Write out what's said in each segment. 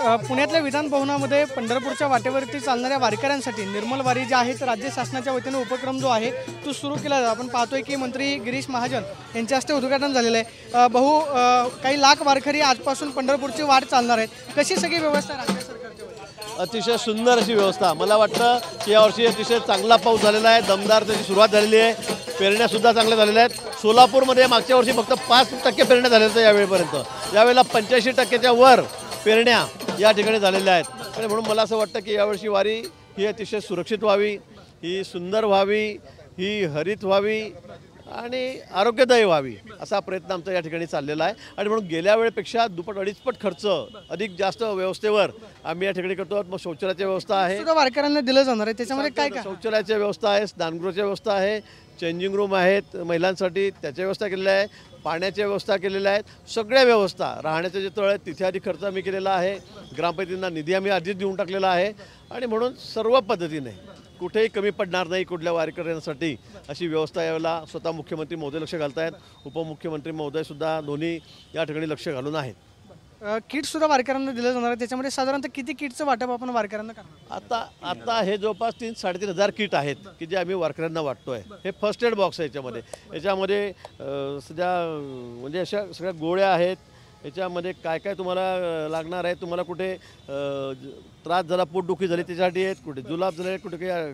पुण्यातल्या विधान भवनामध्ये पंढरपूरच्या वाटेवरती चालणाऱ्या वारकऱ्यांसाठी निर्मल वारी जी आहे तर राज्य शासनाच्या वतीने उपक्रम जो आहे तो सुरू केला जातो। आपण पाहतोय की मंत्री गिरीश महाजन यांच्या हस्ते उद्घाटन झालेलं आहे। काही लाख वारकरी आजपासून पंढरपूरची वाट चालणार आहेत। कशी सगळी व्यवस्था राज्य सरकारची? अतिशय सुंदर अशी व्यवस्था। मला वाटतं की यावर्षी अतिशय चांगला पाऊस झालेला आहे, दमदार त्याची सुरुवात झालेली आहे, पेरण्यासुद्धा चांगल्या झालेल्या आहेत। सोलापूरमध्ये मागच्या वर्षी फक्त 5% पेरण्या झाल्या होत्या यावेळेपर्यंत, यावेळेला 85%च्या वर पेरण्या या ठिकाणी झालेल्या आहेत। आणि म्हणून मला असं वाटतं की यावर्षी वारी ही अतिशय सुरक्षित व्हावी, ही सुंदर व्हावी, ही हरित व्हावी आणि आरोग्यदायी व्हावी असा प्रयत्न आमचा या ठिकाणी चाललेला आहे। आणि म्हणून गेल्या वेळेपेक्षा दुप्पट अडीचपट खर्च अधिक जास्त व्यवस्थेवर आम्ही या ठिकाणी करतो। मग शौचालयाची व्यवस्था आहे, वारकऱ्यांना दिलं जाणार आहे, त्याच्यामध्ये काय काय? शौचालयाची व्यवस्था आहे, स्नानगृहाची व्यवस्था आहे, चेंजिंग रूम आहेत महिलांसाठी त्याची व्यवस्था केलेली आहे, पाण्याची व्यवस्था केलेल्या आहेत, सगळ्या व्यवस्था। राहण्याचे जे तळ आहेत तिथे आधी खर्च आम्ही केलेला आहे, ग्रामपंचायतींना निधी आम्ही आधीच देऊन टाकलेला आहे। आणि म्हणून सर्व पद्धतीने कुठेही कमी पडणार नाही कुठल्या वारकऱ्यांसाठी अशी व्यवस्था यावेळेला स्वतः मुख्यमंत्री महोदय लक्ष घालत आहेत, उपमुख्यमंत्री महोदयसुद्धा दोन्ही या ठिकाणी लक्ष घालून आहेत। किटसुद्धा वारकऱ्यांना दिलं जाणार आहे, त्याच्यामध्ये साधारणतः किती किटचं वाटप आपण वारकऱ्यांना करणार? आता हे जवळपास 3-3.5 हजार किट आहेत की जे आम्ही वारकऱ्यांना वाटतो आहे। हे फर्स्ट एड बॉक्स आहे, याच्यामध्ये सध्या म्हणजे अशा सगळ्या गोळ्या आहेत, याच्यामध्ये काय काय तुम्हाला लागणार आहे, तुम्हाला कुठे त्रास झाला, पोटदुखी झाली त्याच्यासाठी आहेत, कुठे जुलाब झाले, कुठे काही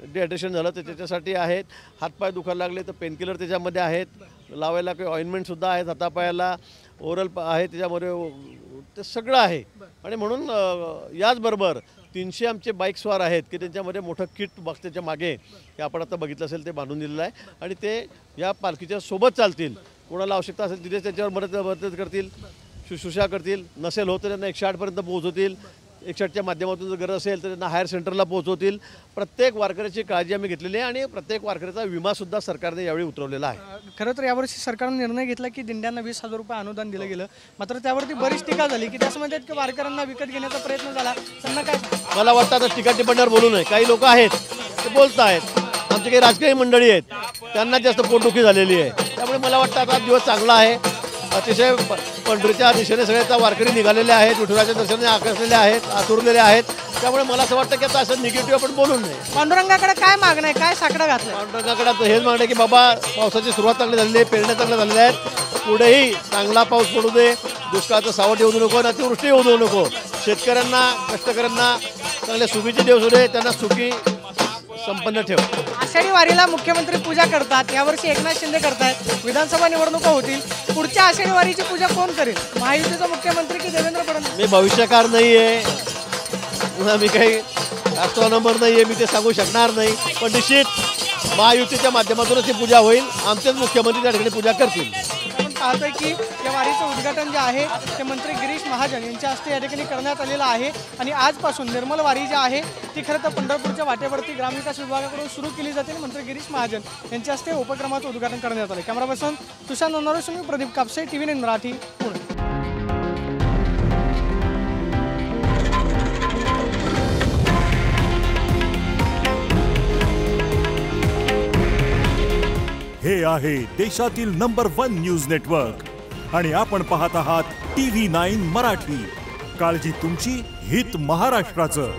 डिहायड्रेशन झालं तर त्याच्यासाठी आहेत, हातपाय दुखायला लागले तर पेनकिलर त्याच्यामध्ये आहेत, लावायला काही ऑइंटमेंटसुद्धा आहेत, हातापायाला ओरल आहे त्याच्यामध्ये, ते सगळं आहे। आणि म्हणून याचबरोबर 300 आमचे बाईकस्वार आहेत की त्यांच्यामध्ये मोठं किट बॉक्स त्याच्या मागे हे आपण आता बघितलं असेल ते बांधून दिलेलं आहे आणि ते या पालखीच्या सोबत चालतील। कोणाला आवश्यकता असेल तिथे त्याच्यावर मदत करतील, शुश्रूषा करतील, नसेल होत तर त्यांना 108 पर्यंत पोहोचवतील, 108च्या माध्यमातून जर गरज असेल तर त्यांना हायर सेंटरला पोहोचवतील। प्रत्येक वारकऱ्याची काळजी आम्ही घेतलेली आहे आणि प्रत्येक वारकऱ्याचा विमासुद्धा सरकारने यावेळी उतरवलेला आहे। खरं तर यावर्षी सरकारने निर्णय घेतला की दिंड्यांना 20,000 रुपये अनुदान दिलं गेलं, मात्र त्यावरती बरीच टीका झाली की त्याचं म्हणजे की वारकऱ्यांना विकत घेण्याचा प्रयत्न झाला, त्यांना काय? मला वाटतं आता टीका टिप्पणीवर बोलू नये, काही लोक आहेत ते बोलत आहेत, आमची काही राजकीय मंडळी आहेत त्यांना जास्त पोटदुखी झालेली आहे, त्यामुळे मला वाटतं आता दिवस चांगला आहे। अतिशय पंढरीच्या दिशेने सगळ्या वारकरी निघालेले आहेत, विठुराच्या दर्शनाने आकर्षलेले आहेत, आतुरलेले आहेत, त्यामुळे मला असं वाटतं की आता असं निगेटिव्ह आपण बोलू नये। पांडुरंगाकडे काय मागणं आहे, काय साकडं घातलं? पांडुरंगाकडे हेच मागणं आहे की बाबा पावसाची सुरुवात चांगली झालेली आहे, पेरण्या चांगल्या झालेल्या आहेत, पुढेही चांगला पाऊस पडू दे, दुष्काळाचं सावट येऊ देऊ नको, अतिवृष्टी येऊ देऊ नको, शेतकऱ्यांना कष्टकऱ्यांना चांगल्या सुखीचे दिवस होते, त्यांना सुखी संपन्न ठेव। आषाढी वारीला मुख्यमंत्री पूजा करतात, यावर्षी एकनाथ शिंदे करतायत, विधानसभा निवडणुका होतील, पुढच्या आषाढी वारीची पूजा कोण करेल, महायुतीचा मुख्यमंत्री की देवेंद्र फडणवीस? मी भविष्यकार नाही आहे, मी काही राष्ट्रीय नंबर नाही आहे, मी ते सांगू शकणार नाही, पण निश्चित महायुतीच्या माध्यमातूनच ही पूजा होईल, आमचेच मुख्यमंत्री त्या ठिकाणी पूजा करतील। आपण पाहतोय की या वारीचं उद्घाटन जे आहे ते मंत्री गिरीश महाजन यांच्या हस्ते या ठिकाणी करण्यात आलेलं आहे आणि आजपासून निर्मल वारी जी आहे ती खरं तर पंढरपूरच्या वाटेवरती ग्रामविकास विभागाकडून सुरू केली जाते। मंत्री गिरीश महाजन यांच्या हस्ते उपक्रमाचं उद्घाटन करण्यात आलं। कॅमेरा पर्सन तुषार नंदारोशी, मी प्रदीप कापसे, TV9 मराठी, पुणे। हे आहे देशातील नंबर 1 न्यूज नेटवर्क आणि आपण पाहत आहात TV9 मराठी। काळजी तुमची, हित महाराष्ट्राचं।